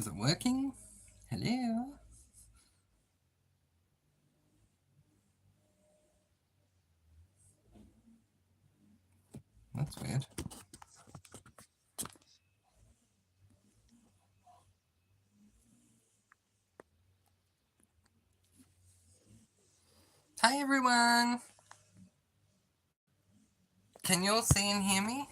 Is it working? Hello? That's weird. Hi everyone! Can you all see and hear me?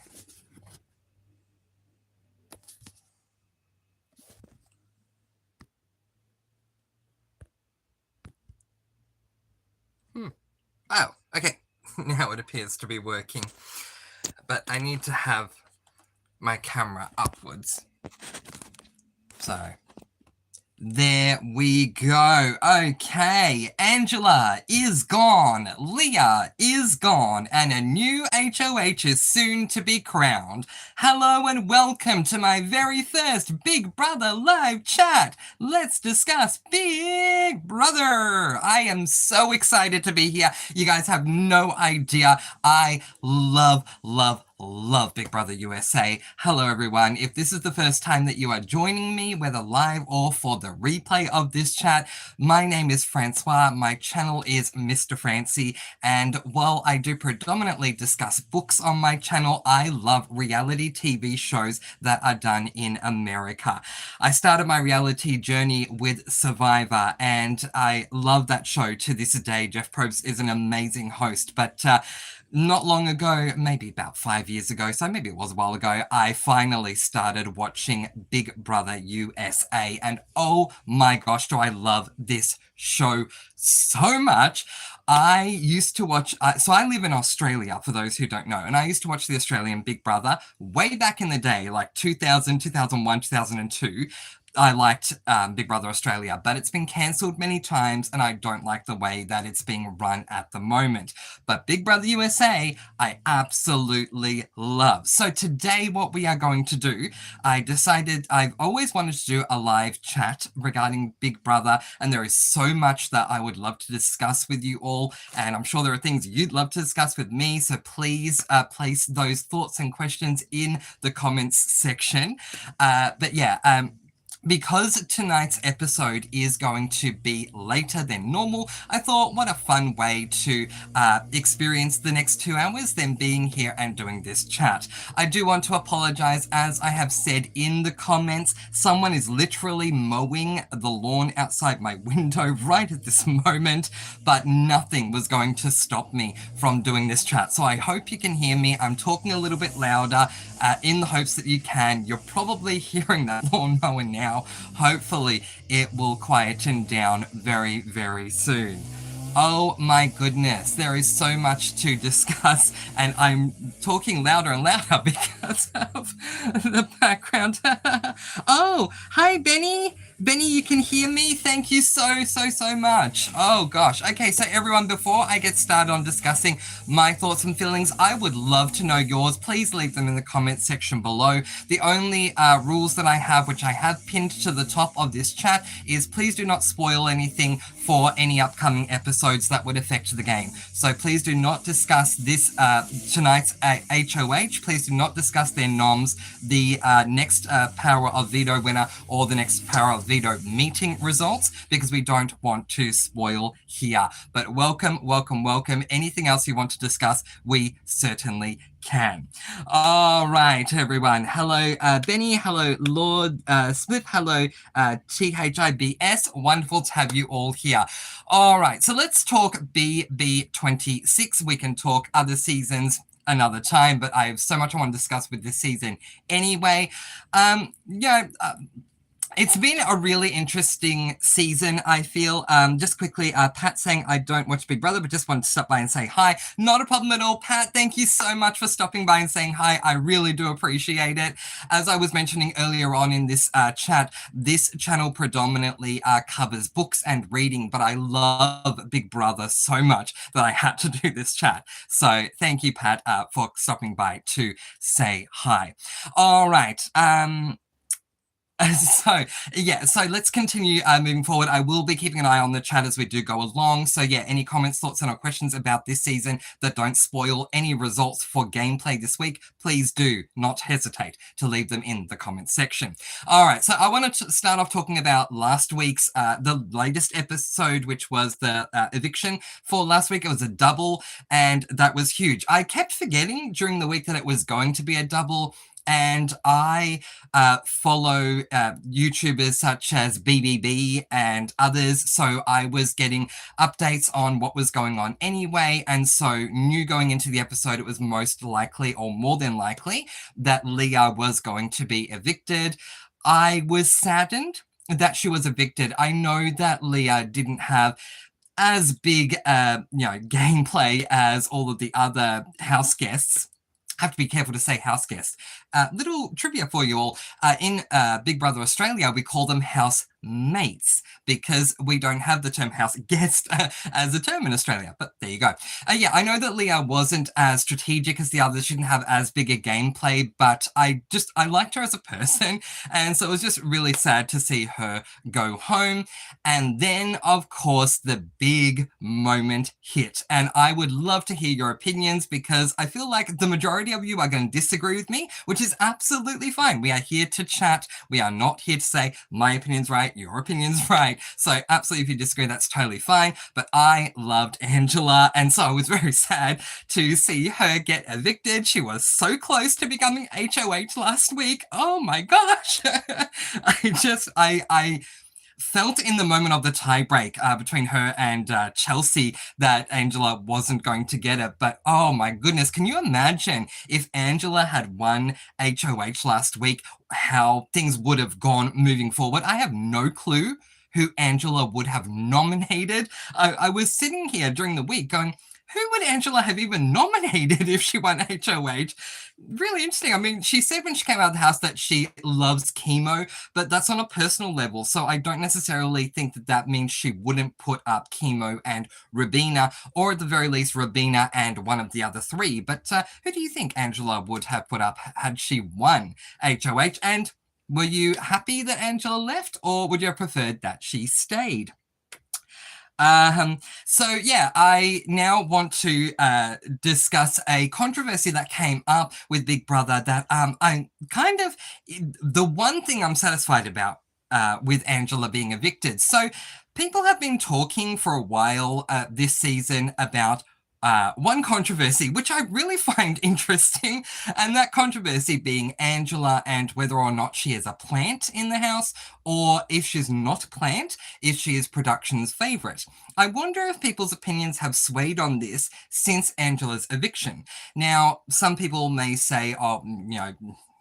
Oh, okay. Now it appears to be working. But I need to have my camera upwards. So, there we go. Okay, Angela is gone, Leah is gone, and a new HOH is soon to be crowned. Hello and welcome to my very first Big Brother live chat. Let's discuss Big Brother. I am so excited to be here. You guys have no idea. I love Big Brother USA. Hello everyone. If this is the first time that you are joining me, whether live or for the replay of this chat, my name is Francois. My channel is Mr. Francy, and while I do predominantly discuss books on my channel, I love reality TV shows that are done in America. I started my reality journey with Survivor, and I love that show to this day. Jeff Probst is an amazing host, but not long ago, maybe about 5 years ago, so maybe it was a while ago, I finally started watching Big Brother USA, and oh my gosh, do I love this show so much. I used to watch, so I live in Australia, for those who don't know, and I used to watch the Australian Big Brother way back in the day, like 2000, 2001, 2002. I liked Big Brother Australia, but it's been cancelled many times, and I don't like the way that it's being run at the moment. But Big Brother USA, I absolutely love. So today what we are going to do, I decided I've always wanted to do a live chat regarding Big Brother, and there is so much that I would love to discuss with you all, and I'm sure there are things you'd love to discuss with me, so please place those thoughts and questions in the comments section. But yeah, because tonight's episode is going to be later than normal, I thought what a fun way to experience the next 2 hours than being here and doing this chat. I do want to apologize, as I have said in the comments, someone is literally mowing the lawn outside my window right at this moment, but nothing was going to stop me from doing this chat. So I hope you can hear me. I'm talking a little bit louder in the hopes that you can. You're probably hearing that lawnmower now. Hopefully it will quieten down very, very soon. Oh my goodness, there is so much to discuss, and I'm talking louder and louder because of the background. Oh, hi Benny. Benny, you can hear me? Thank you so much. Oh gosh. Okay, so everyone, before I get started on discussing my thoughts and feelings, I would love to know yours. Please leave them in the comments section below. The only rules that I have, which I have pinned to the top of this chat, is please do not spoil anything for any upcoming episodes that would affect the game. So please do not discuss this tonight's HOH. Please do not discuss their noms, the next Power of Veto winner, or the next Power of Veto meeting results, because we don't want to spoil here. But welcome. Anything else you want to discuss, we certainly can. All right, everyone. Hello, Benny. Hello, Lord Smith. Hello, THIBS. Wonderful to have you all here. All right, so let's talk BB26. We can talk other seasons another time, but I have so much I want to discuss with this season anyway. It's been a really interesting season, I feel. Just quickly, Pat saying I don't watch Big Brother, but just wanted to stop by and say hi. Not a problem at all, Pat. Thank you so much for stopping by and saying hi. I really do appreciate it. As I was mentioning earlier on in this chat, this channel predominantly covers books and reading, but I love Big Brother so much that I had to do this chat. So thank you, Pat, for stopping by to say hi. All right. So yeah, so let's continue moving forward. I will be keeping an eye on the chat as we do go along. So yeah, any comments, thoughts, and or questions about this season that don't spoil any results for gameplay this week, please do not hesitate to leave them in the comments section. All right, so I wanted to start off talking about last week's the latest episode, which was the eviction. For last week, it was a double, and that was huge. I kept forgetting during the week that it was going to be a double. And I follow YouTubers such as BBB and others, so I was getting updates on what was going on anyway, and so knew going into the episode it was most likely, or more than likely, that Leah was going to be evicted. I was saddened that she was evicted. I know that Leah didn't have as big, gameplay as all of the other house guests. Have to be careful to say house guests. Little trivia for you all. In Big Brother Australia, we call them house mates because we don't have the term house guest as a term in Australia, but there you go. Yeah, I know that Leah wasn't as strategic as the others. She didn't have as big a gameplay, but I liked her as a person, and so it was just really sad to see her go home. And then, of course, the big moment hit, and I would love to hear your opinions because I feel like the majority of you are going to disagree with me, which is absolutely fine. We are here to chat. We are not here to say my opinion's right, your opinion's right. So absolutely, if you disagree, that's totally fine. But I loved Angela, and so I was very sad to see her get evicted. She was so close to becoming HOH last week. Oh my gosh. I felt in the moment of the tiebreak between her and Chelsea that Angela wasn't going to get it. But oh my goodness, can you imagine if Angela had won HOH last week, how things would have gone moving forward? I have no clue who Angela would have nominated. I was sitting here during the week going, who would Angela have even nominated if she won HOH? Really interesting. I mean, she said when she came out of the house that she loves chemo, but that's on a personal level. So I don't necessarily think that that means she wouldn't put up chemo and Rabina, or at the very least, Rabina and one of the other three. But who do you think Angela would have put up had she won HOH? And were you happy that Angela left, or would you have preferred that she stayed? So yeah, I now want to discuss a controversy that came up with Big Brother that I kind of, the one thing I'm satisfied about with Angela being evicted. So people have been talking for a while this season about one controversy, which I really find interesting, and that controversy being Angela and whether or not she is a plant in the house, or if she's not a plant, if she is production's favourite. I wonder if people's opinions have swayed on this since Angela's eviction. Now, some people may say, oh,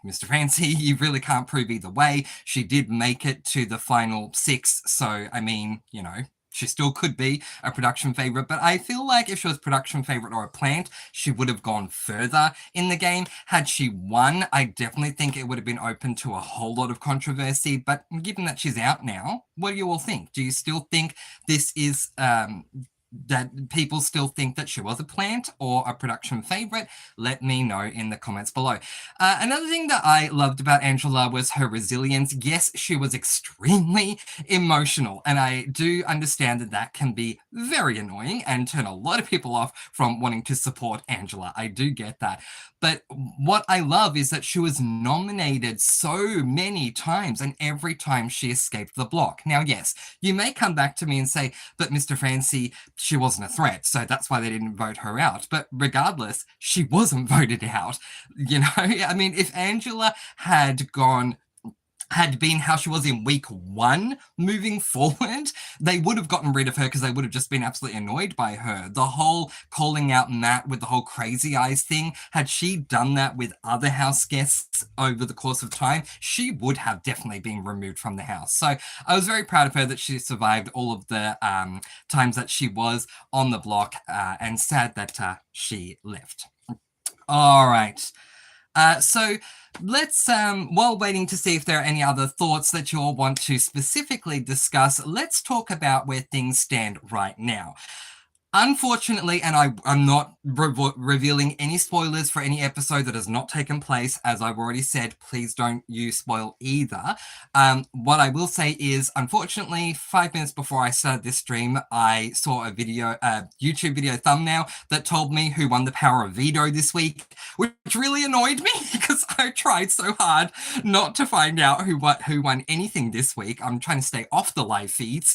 Mr. Francy, you really can't prove either way. She did make it to the final 6, so, I mean, she still could be a production favorite, but I feel like if she was production favorite or a plant, she would have gone further in the game. Had she won, I definitely think it would have been open to a whole lot of controversy, but given that she's out now, what do you all think? Do you still think this is that people still think that she was a plant or a production favorite? Let me know in the comments below. Another thing that I loved about Angela was her resilience. Yes, she was extremely emotional, and I do understand that that can be very annoying and turn a lot of people off from wanting to support Angela. I do get that. But what I love is that she was nominated so many times, and every time she escaped the block. Now, yes, you may come back to me and say, but Mr. Francy, she wasn't a threat, so that's why they didn't vote her out. But regardless, she wasn't voted out. I mean, if Angela had been how she was in week 1 moving forward, they would have gotten rid of her because they would have just been absolutely annoyed by her. The whole calling out Matt with the whole crazy eyes thing, had she done that with other house guests over the course of time, she would have definitely been removed from the house. So I was very proud of her that she survived all of the times that she was on the block, and sad that she left. All right. So let's, while waiting to see if there are any other thoughts that you all want to specifically discuss, let's talk about where things stand right now. Unfortunately, and I'm not revealing any spoilers for any episode that has not taken place. As I've already said, please don't you spoil either. What I will say is, unfortunately, 5 minutes before I started this stream, I saw a YouTube video thumbnail that told me who won the Power of Veto this week, which really annoyed me because I tried so hard not to find out who won anything this week. I'm trying to stay off the live feeds.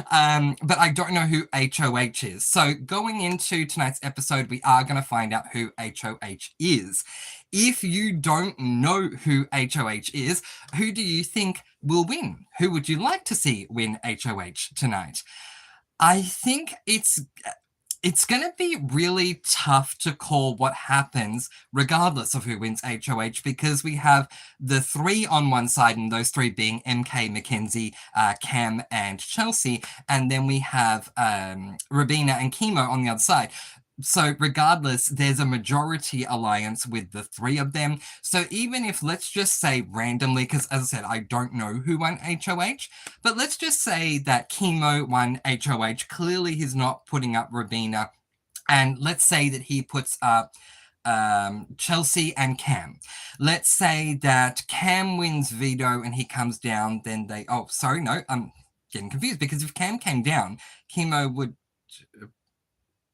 But I don't know who HOH is. So going into tonight's episode, we are going to find out who HOH is. If you don't know who HOH is, who do you think will win? Who would you like to see win HOH tonight? I think it's going to be really tough to call what happens regardless of who wins HOH, because we have the 3 on one side, and those 3 being MK, Mackenzie, Cam, and Chelsea, and then we have Rabina and Chemo on the other side. So regardless, there's a majority alliance with the 3 of them. So even if, let's just say randomly, because as I said, I don't know who won HOH, but let's just say that Chemo won HOH. Clearly he's not putting up Rabina. And let's say that he puts up Chelsea and Cam. Let's say that Cam wins veto and he comes down, then they... Oh, sorry, no, I'm getting confused, because if Cam came down, Chemo would...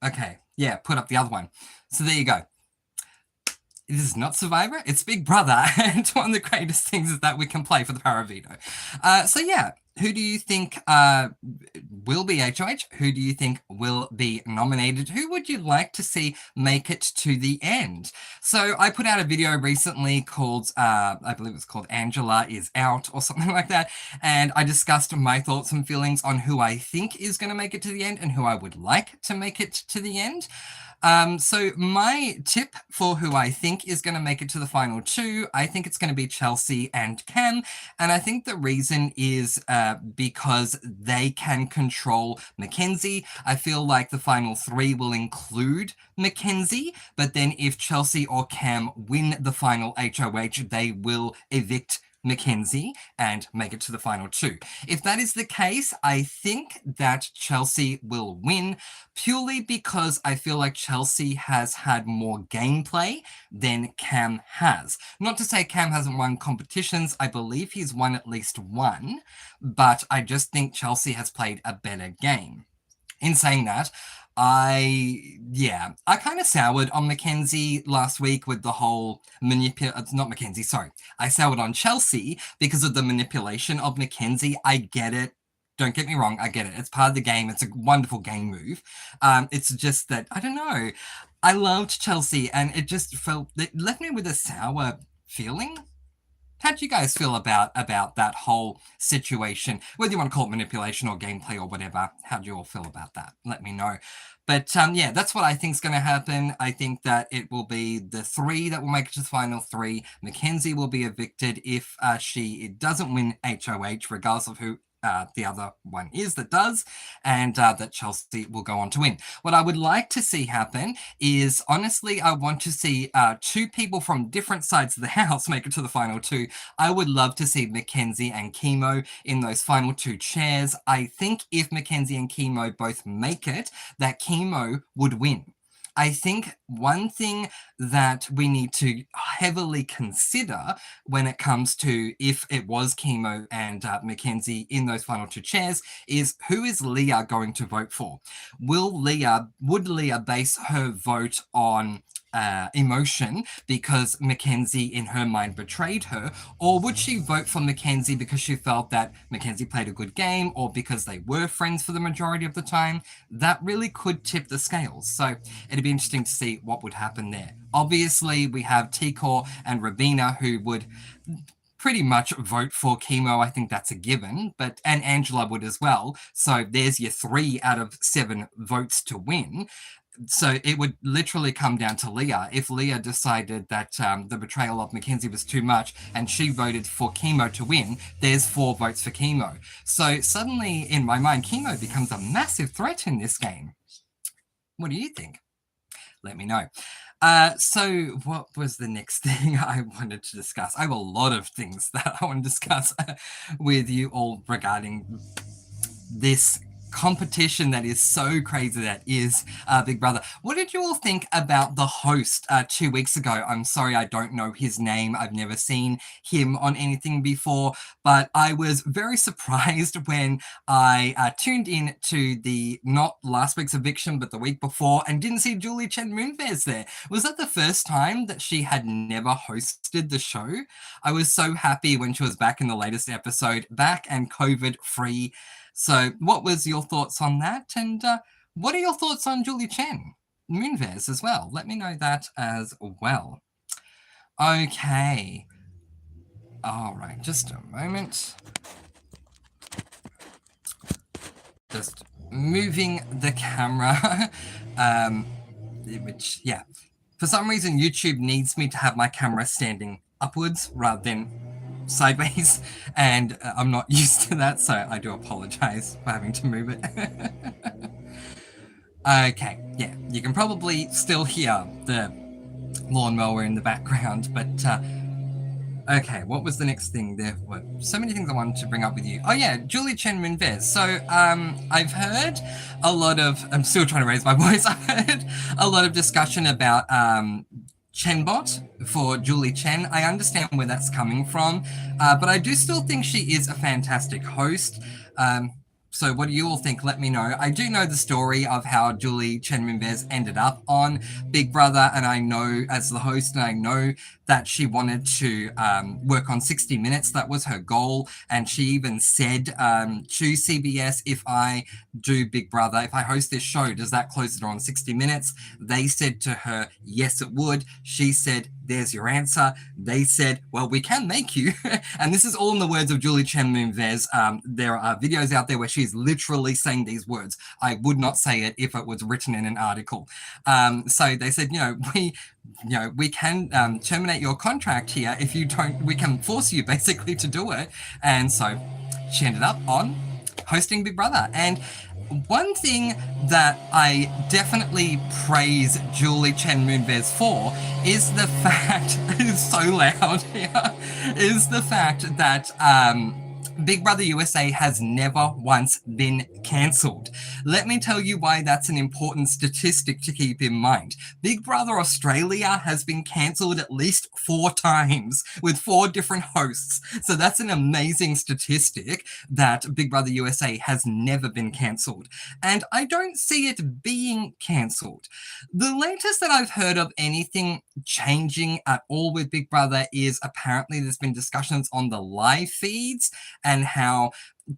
Okay, yeah, put up the other one. So there you go. This is not Survivor, it's Big Brother, and one of the greatest things is that we can play for the Power of Veto. So yeah, who do you think will be HOH? Who do you think will be nominated? Who would you like to see make it to the end? So I put out a video recently called, I believe it's called Angela is Out or something like that, and I discussed my thoughts and feelings on who I think is going to make it to the end and who I would like to make it to the end. So my tip for who I think is going to make it to the final 2, I think it's going to be Chelsea and Cam. And I think the reason is because they can control Mackenzie. I feel like the final 3 will include Mackenzie, but then if Chelsea or Cam win the final HOH, they will evict Mackenzie and make it to the final 2. If that is the case, I think that Chelsea will win, purely because I feel like Chelsea has had more gameplay than Cam has. Not to say Cam hasn't won competitions, I believe he's won at least 1, but I just think Chelsea has played a better game. In saying that, I kind of soured on Mackenzie last week with the whole I soured on Chelsea because of the manipulation of Mackenzie. I get it. Don't get me wrong, I get it. It's part of the game. It's a wonderful game move. It's just that, I don't know. I loved Chelsea, and it left me with a sour feeling. How do you guys feel about that whole situation? Whether you want to call it manipulation or gameplay or whatever, how do you all feel about that? Let me know. But yeah, that's what I think is going to happen. I think that it will be the 3 that will make it to the final 3. Mackenzie will be evicted if she doesn't win HOH, regardless of who the other one is that does, and that Chelsea will go on to win. What I would like to see happen is, honestly, I want to see 2 people from different sides of the house make it to the final 2. I would love to see Mackenzie and Chemo in those final 2 chairs. I think if Mackenzie and Chemo both make it, that Chemo would win. I think one thing that we need to heavily consider when it comes to if it was Chemo and Mackenzie in those final 2 chairs is, who is Leah going to vote for? Would Leah base her vote on emotion because Mackenzie in her mind betrayed her, or would she vote for Mackenzie because she felt that Mackenzie played a good game, or because they were friends for the majority of the time? That really could tip the scales. So it'd be interesting to see what would happen there. Obviously, we have T-Core and Rabina, who would pretty much vote for Chemo. I think that's a given, and Angela would as well. So there's your 3 out of 7 votes to win. So it would literally come down to Leah. If Leah decided that the betrayal of Mackenzie was too much and she voted for Chemo to win, there's 4 votes for Chemo. So suddenly, in my mind, Chemo becomes a massive threat in this game. What do you think? Let me know. So what was the next thing I wanted to discuss? I have a lot of things that I want to discuss with you all regarding this competition that is so crazy that is Big Brother. What did you all think about the host 2 weeks ago? I'm sorry, I don't know his name. I've never seen him on anything before, but I was very surprised when I tuned in to the, not last week's eviction, but the week before, and didn't see Julie Chen Moonves there. Was that the first time that she had never hosted the show? I was so happy when she was back in the latest episode, back and COVID-free. So what was your thoughts on that? And what are your thoughts on Julie Chen Moonves as well? Let me know that as well. Okay. All right, just a moment. Just moving the camera, which, yeah. For some reason, YouTube needs me to have my camera standing upwards rather than sideways, and I'm not used to that, so I do apologize for having to move it. Okay, yeah, you can probably still hear the lawnmower in the background, but okay, what was the next thing? There were so many things I wanted to bring up with you. Oh yeah, Julie Chen Moonves. So I've heard a lot of, I'm still trying to raise my voice, I've heard a lot of discussion about Chenbot for Julie Chen. I understand where that's coming from, but I do still think she is a fantastic host. So what do you all think? Let me know. I do know the story of how Julie Chen Moonves ended up on Big Brother, and I know as the host, and I know that she wanted to work on 60 Minutes. That was her goal, and she even said to CBS, if I do Big Brother, if I host this show, does that close it on 60 Minutes? They said to her, yes, it would. She said, there's your answer. They said, well, we can make you. And this is all in the words of Julie Chen Moonves. There are videos out there where she's literally saying these words. I would not say it if it was written in an article. So they said, we can terminate your contract here if you don't, we can force you basically to do it. And so she ended up on hosting Big Brother. And one thing that I definitely praise Julie Chen Moonves for is the fact, it's so loud here, is the fact that Big Brother USA has never once been cancelled. Let me tell you why that's an important statistic to keep in mind. Big Brother Australia has been cancelled at least 4 times with 4 different hosts. So that's an amazing statistic that Big Brother USA has never been cancelled. And I don't see it being cancelled. The latest that I've heard of anything changing at all with Big Brother is apparently there's been discussions on the live feeds and how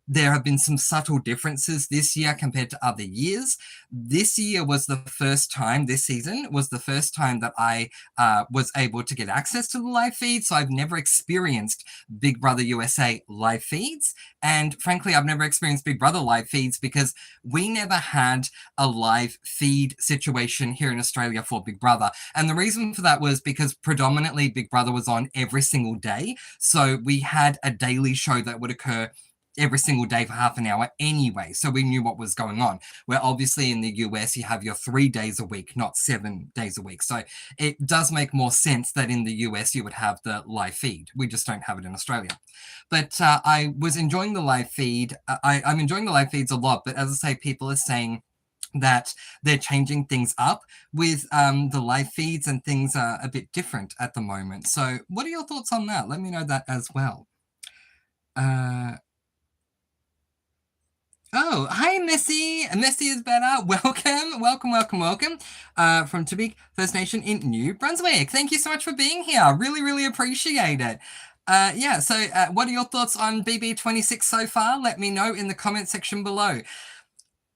there have been some subtle differences this year compared to other years. This year was the first time, this season was the first time that I was able to get access to the live feed. So I've never experienced Big Brother USA live feeds. And frankly, I've never experienced Big Brother live feeds because we never had a live feed situation here in Australia for Big Brother. And the reason for that was because predominantly Big Brother was on every single day. So we had a daily show that would occur every single day for half an hour anyway, so we knew what was going on. Where obviously in the US you have your 3 days a week, not 7 days a week. So it does make more sense that in the US you would have the live feed. We just don't have it in Australia. But I was enjoying the live feed. I'm enjoying the live feeds a lot, but as I say, people are saying that they're changing things up with the live feeds and things are a bit different at the moment. So what are your thoughts on that? Let me know that as well. Oh, hi, Missy. Missy is better. Welcome. From Tubig First Nation in New Brunswick. Thank you so much for being here. Really appreciate it. So what are your thoughts on BB26 so far? Let me know in the comment section below.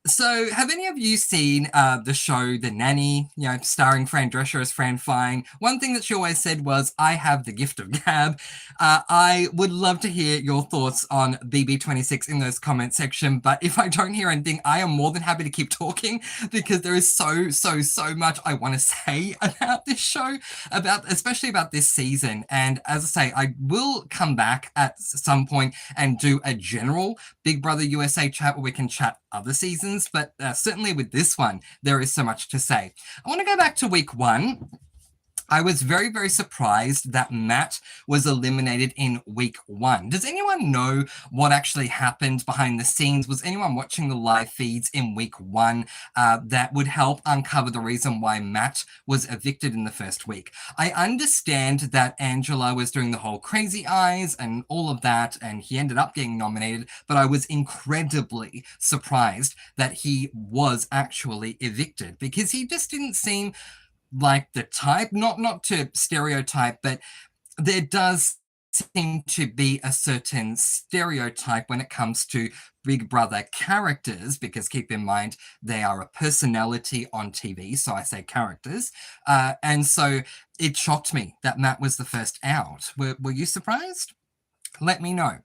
So, have any of you seen the show The Nanny, starring Fran Drescher as Fran Fine? One thing that she always said was, I have the gift of gab. I would love to hear your thoughts on BB26 in those comment section, but if I don't hear anything, I am more than happy to keep talking because there is so much I want to say about this show, especially about this season. And as I say, I will come back at some point and do a general Big Brother USA chat where we can chat other seasons, but certainly with this one, there is so much to say. I want to go back to week 1 I was very, very surprised that Matt was eliminated in week 1. Does anyone know what actually happened behind the scenes? Was anyone watching the live feeds in week 1 that would help uncover the reason why Matt was evicted in the first week? I understand that Angela was doing the whole crazy eyes and all of that, and he ended up getting nominated, but I was incredibly surprised that he was actually evicted because he just didn't seem like the type, not to stereotype, but there does seem to be a certain stereotype when it comes to Big Brother characters, because keep in mind they are a personality on TV, so I say characters, and so it shocked me that Matt was the first out. Were you surprised? Let me know.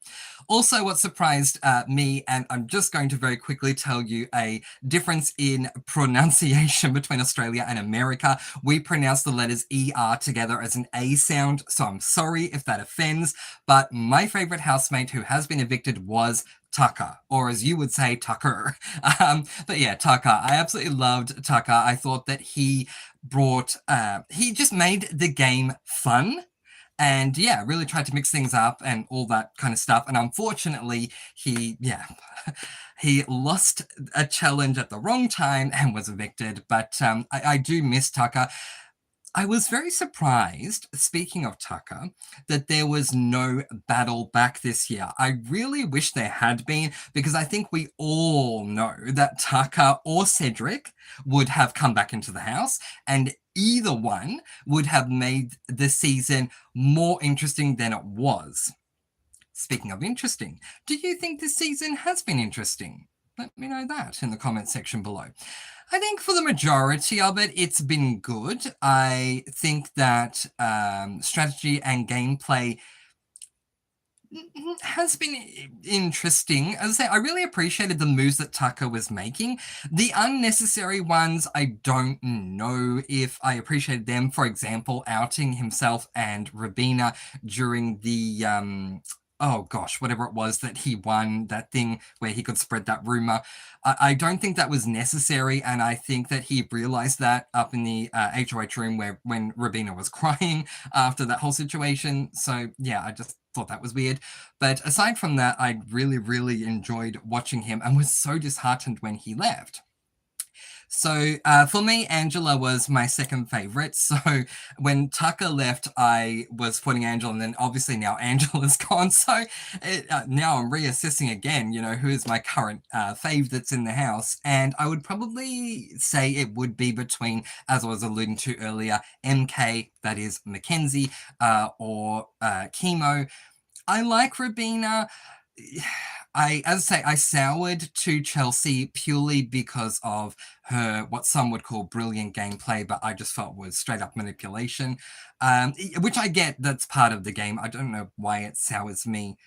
Also, what surprised me, and I'm just going to very quickly tell you a difference in pronunciation between Australia and America. We pronounce the letters ER together as an A sound, so I'm sorry if that offends, but my favorite housemate who has been evicted was Tucker, or as you would say, Tucker. But yeah, Tucker. I absolutely loved Tucker. I thought that he he just made the game fun. And yeah, really tried to mix things up and all that kind of stuff. And unfortunately, he lost a challenge at the wrong time and was evicted. But I do miss Tucker. I was very surprised, speaking of Tucker, that there was no battle back this year. I really wish there had been, because I think we all know that Tucker or Cedric would have come back into the house, and either one would have made the season more interesting than it was. Speaking of interesting, do you think this season has been interesting? Let me know that in the comment section below. I think for the majority of it, it's been good. I think that strategy and gameplay has been interesting. As I say, I really appreciated the moves that Tucker was making. The unnecessary ones, I don't know if I appreciated them. For example, outing himself and Rabina during the oh gosh, whatever it was that he won, that thing where he could spread that rumor. I don't think that was necessary, and I think that he realized that up in the HOH room when Rabina was crying after that whole situation. So yeah, I just thought that was weird. But aside from that, I really, really enjoyed watching him and was so disheartened when he left. So for me, Angela was my second favorite. So when Tucker left, I was putting Angela, and then obviously now Angela's gone. So now I'm reassessing again, who is my current fave that's in the house. And I would probably say it would be between, as I was alluding to earlier, MK, that is Mackenzie, or Chemo. I like Rabina. As I say, I soured to Chelsea purely because of her, what some would call brilliant gameplay, but I just felt was straight up manipulation, which I get, that's part of the game. I don't know why it sours me.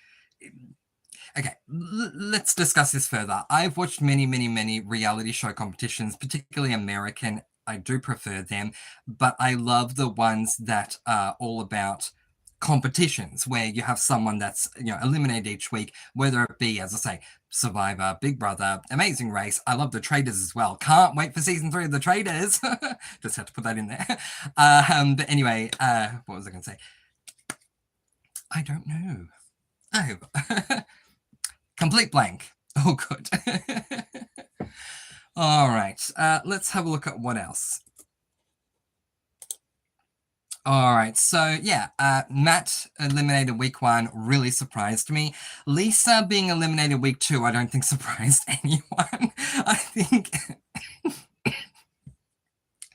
Okay, let's discuss this further. I've watched many, many, many reality show competitions, particularly American. I do prefer them, but I love the ones that are all about competitions where you have someone that's eliminated each week, whether it be, as I say, Survivor, Big Brother, Amazing Race. I love the Traders as well. Can't wait for season 3 of the Traders. Just had to put that in there. But anyway, what was I going to say? I don't know. Oh, complete blank. Oh, good. All right, let's have a look at what else. All right, so yeah, Matt eliminated week 1, really surprised me. Lisa being eliminated week 2, I don't think surprised anyone. I think,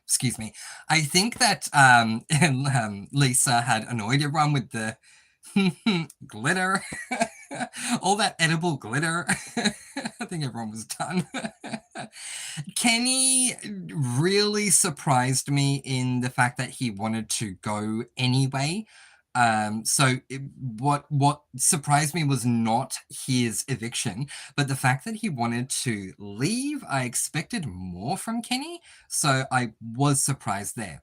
excuse me, I think that Lisa had annoyed everyone with the glitter, all that edible glitter. I think everyone was done. Kenny really surprised me in the fact that he wanted to go anyway. What surprised me was not his eviction, but the fact that he wanted to leave. I expected more from Kenny, so I was surprised there.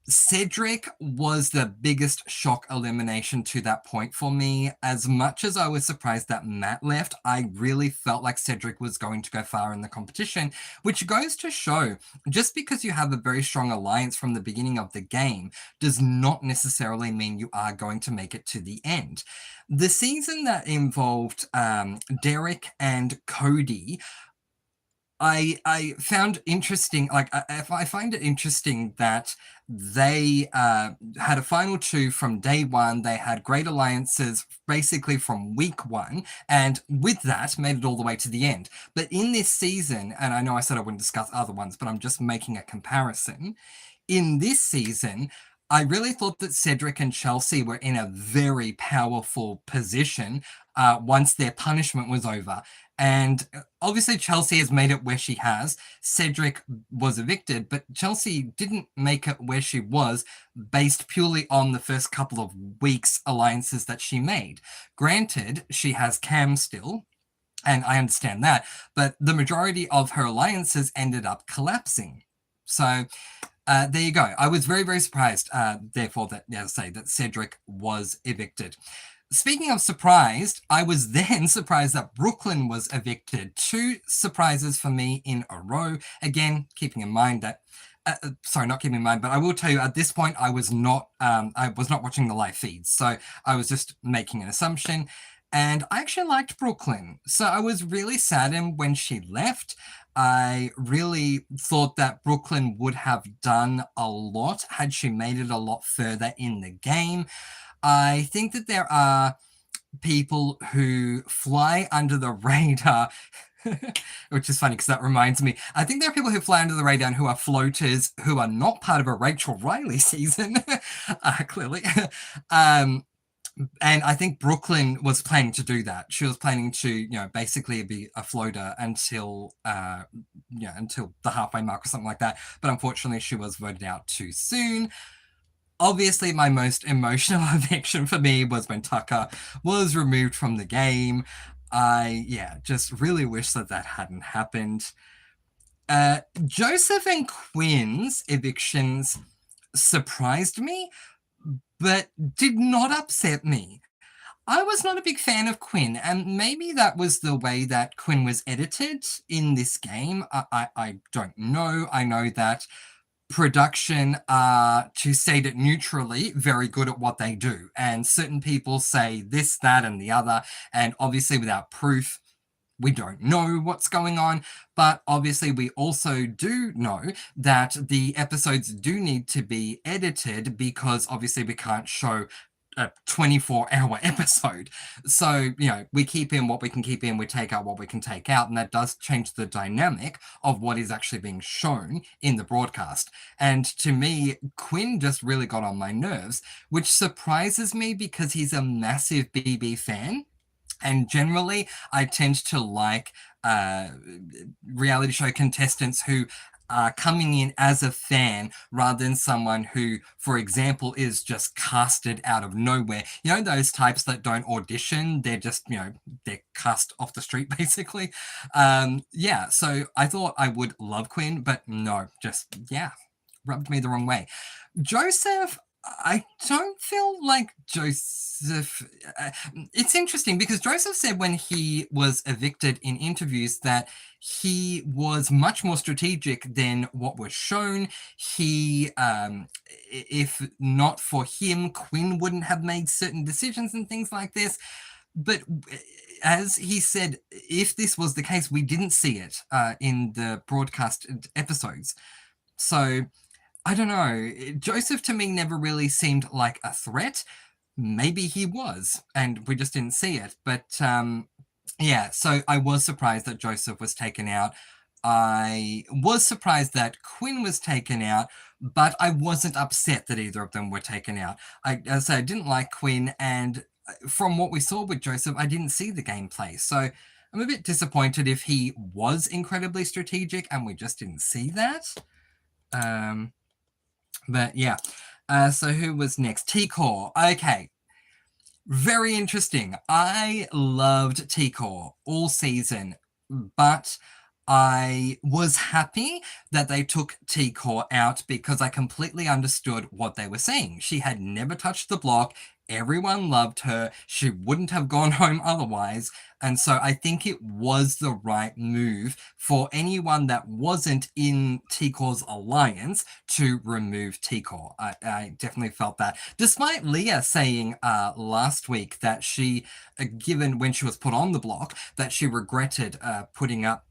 Cedric was the biggest shock elimination to that point for me. As much as I was surprised that Matt left, I really felt like Cedric was going to go far in the competition, which goes to show just because you have a very strong alliance from the beginning of the game does not necessarily mean you are going to make it to the end. The season that involved Derek and Cody, I found interesting, like I find it interesting that they had a final two from day one. They had great alliances basically from week one, and with that made it all the way to the end. But in this season, and I know I said I wouldn't discuss other ones, but I'm just making a comparison. In this season, I really thought that Cedric and Chelsea were in a very powerful position once their punishment was over. And obviously, Chelsea has made it where she has. Cedric was evicted, but Chelsea didn't make it where she was based purely on the first couple of weeks' alliances that she made. Granted, she has Cam still, and I understand that, but the majority of her alliances ended up collapsing. So there you go. I was very, very surprised, therefore, that, as I say, that Cedric was evicted. Speaking of surprised, I was then surprised that Brooklyn was evicted. Two surprises for me in a row. Again, keeping in mind that, sorry, not keeping in mind, but I will tell you at this point I was not watching the live feeds, so I was just making an assumption. And I actually liked Brooklyn, so I was really saddened when she left. I really thought that Brooklyn would have done a lot had she made it a lot further in the game. I think that there are people who fly under the radar, which is funny because that reminds me. I think there are people who fly under the radar and who are floaters who are not part of a Rachel Riley season, clearly. And I think Brooklyn was planning to do that. She was planning to, basically be a floater until, until the halfway mark or something like that. But unfortunately, she was voted out too soon. Obviously, my most emotional eviction for me was when Tucker was removed from the game. I just really wish that hadn't happened. Joseph and Quinn's evictions surprised me, but did not upset me. I was not a big fan of Quinn, and maybe that was the way that Quinn was edited in this game. I don't know. I know that production are, to state it neutrally, very good at what they do. And certain people say this, that, and the other. And obviously, without proof, we don't know what's going on. But obviously, we also do know that the episodes do need to be edited because obviously we can't show a 24-hour episode. So, we keep in what we can keep in, we take out what we can take out, and that does change the dynamic of what is actually being shown in the broadcast. And to me, Quinn just really got on my nerves, which surprises me because he's a massive BB fan. And generally, I tend to like reality show contestants who are coming in as a fan rather than someone who, for example, is just casted out of nowhere. Those types that don't audition, they're just, they're cast off the street, basically. So I thought I would love Quinn, but no, rubbed me the wrong way. Joseph, I don't feel like Joseph. It's interesting because Joseph said when he was evicted in interviews that he was much more strategic than what was shown. He, if not for him, Quinn wouldn't have made certain decisions and things like this. But as he said, if this was the case, we didn't see it in the broadcast episodes. So I don't know. Joseph to me never really seemed like a threat. Maybe he was, and we just didn't see it. But so I was surprised that Joseph was taken out. I was surprised that Quinn was taken out, but I wasn't upset that either of them were taken out. As I say, I didn't like Quinn, and from what we saw with Joseph, I didn't see the gameplay. So I'm a bit disappointed if he was incredibly strategic and we just didn't see that. But yeah, so who was next? T-Core. Okay, very interesting. I loved T-Core all season, but I was happy that they took T-Core out because I completely understood what they were saying. She had never touched the block. Everyone loved her. She wouldn't have gone home otherwise. And so I think it was the right move for anyone that wasn't in T-Core's alliance to remove T-Core. I definitely felt that. Despite Leah saying last week that she, given when she was put on the block, that she regretted putting up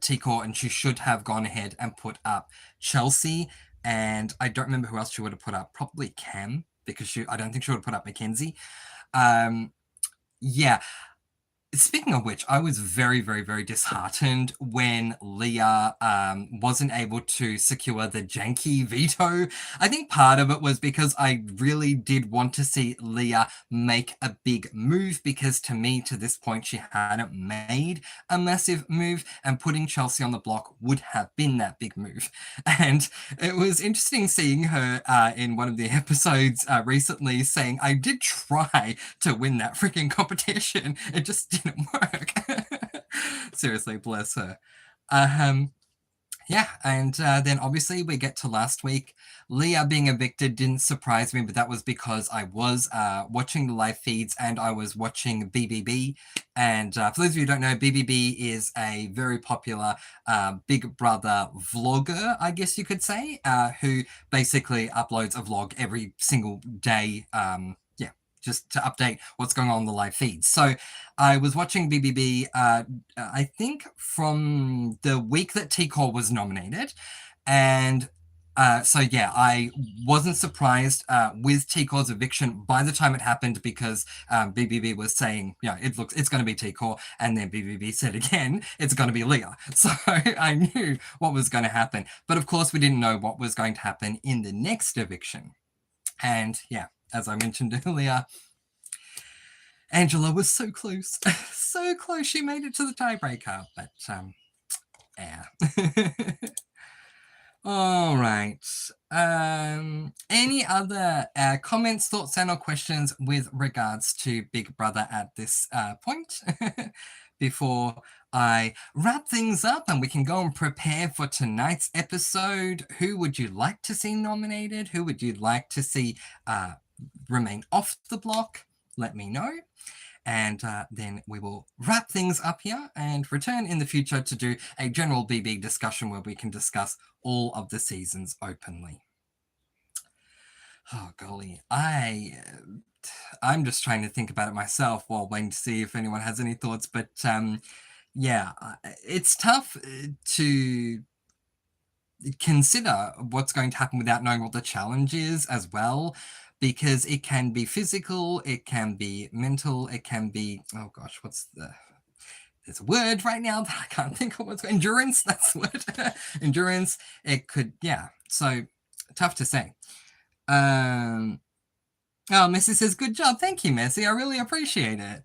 T-Core and she should have gone ahead and put up Chelsea. And I don't remember who else she would have put up. Probably Cam, because I don't think she would have put up Mackenzie. Yeah. Speaking of which, I was very, very, very disheartened when Leah wasn't able to secure the janky veto. I think part of it was because I really did want to see Leah make a big move, because to me, to this point, she hadn't made a massive move, and putting Chelsea on the block would have been that big move. And it was interesting seeing her in one of the episodes recently saying, I did try to win that freaking competition. It just didn't work. Seriously, bless her. Yeah, and then obviously we get to last week. Leah being evicted didn't surprise me, but that was because I was watching the live feeds and I was watching BBB. And for those of you who don't know, BBB is a very popular Big Brother vlogger, I guess you could say, who basically uploads a vlog every single day. Just to update what's going on in the live feeds. So I was watching BBB, I think from the week that T-Core was nominated. And so yeah, I wasn't surprised with T-Core's eviction by the time it happened, because BBB was saying, it's going to be T-Core, and then BBB said again, it's going to be Leah. So I knew what was going to happen. But of course, we didn't know what was going to happen in the next eviction. And yeah, as I mentioned earlier, Angela was so close. So close. She made it to the tiebreaker. But, yeah. All right. Any other comments, thoughts, and or questions with regards to Big Brother at this point? Before I wrap things up and we can go and prepare for tonight's episode. Who would you like to see nominated? Who would you like to see remain off the block? Let me know. And then we will wrap things up here and return in the future to do a general BB discussion where we can discuss all of the seasons openly. Oh, golly. I'm just trying to think about it myself while waiting to see if anyone has any thoughts. But yeah, it's tough to consider what's going to happen without knowing what the challenge is as well, because it can be physical, it can be mental, it can be, oh gosh, there's a word right now that I can't think of endurance, that's the word. Endurance, it could, yeah, so tough to say. Oh, Messi says, good job. Thank you, Messi. I really appreciate it.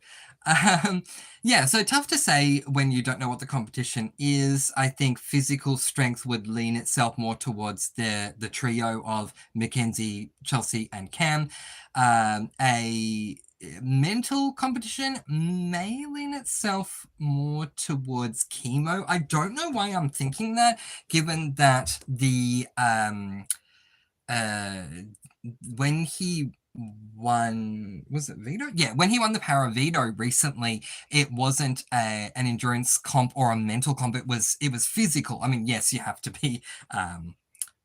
Yeah, so tough to say when you don't know what the competition is. I think physical strength would lean itself more towards the trio of Mackenzie, Chelsea, and Cam. A mental competition may lean itself more towards Chemo. I don't know why I'm thinking that, given that the when he won, was it veto? Yeah, when he won the power of veto recently, it wasn't an endurance comp or a mental comp. It was physical. I mean, yes, you have to be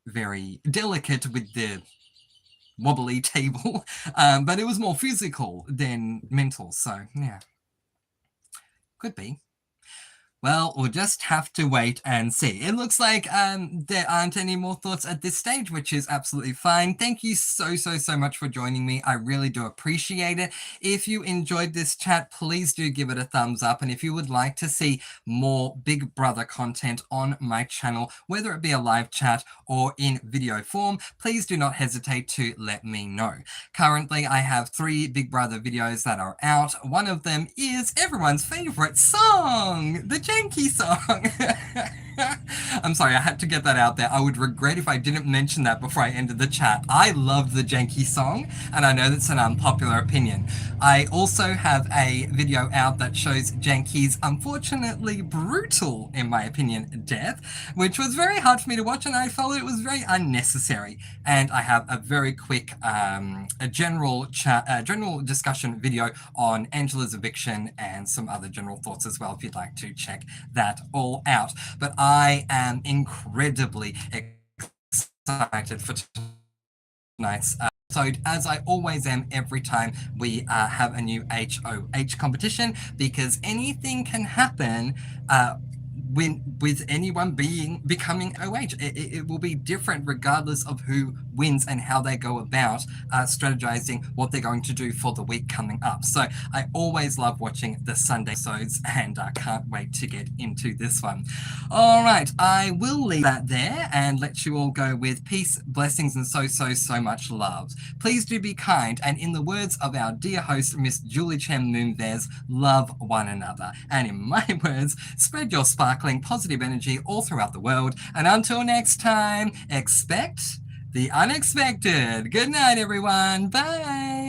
very delicate with the wobbly table, but it was more physical than mental. So yeah, could be. Well, we'll just have to wait and see. It looks like there aren't any more thoughts at this stage, which is absolutely fine. Thank you so much for joining me. I really do appreciate it. If you enjoyed this chat, please do give it a thumbs up. And if you would like to see more Big Brother content on my channel, whether it be a live chat or in video form, please do not hesitate to let me know. Currently, I have 3 Big Brother videos that are out. One of them is everyone's favorite song, the Janky song. I'm sorry, I had to get that out there. I would regret if I didn't mention that before I ended the chat. I love the Janky song, and I know that's an unpopular opinion. I also have a video out that shows Janky's unfortunately brutal, in my opinion, death, which was very hard for me to watch, and I felt it was very unnecessary. And I have a very quick a general discussion video on Angela's eviction and some other general thoughts as well, if you'd like to check that all out. But I am incredibly excited for tonight's episode, as I always am every time we have a new HOH competition, because anything can happen with anyone becoming OH. It will be different regardless of who wins and how they go about strategizing what they're going to do for the week coming up. So I always love watching the Sunday episodes, and I can't wait to get into this one. All right, I will leave that there and let you all go with peace, blessings, and so much love. Please do be kind, and in the words of our dear host, Miss Julie Chen Moonves, love one another. And in my words, spread your sparkling positive energy all throughout the world. And until next time, expect the unexpected. Good night, everyone. Bye.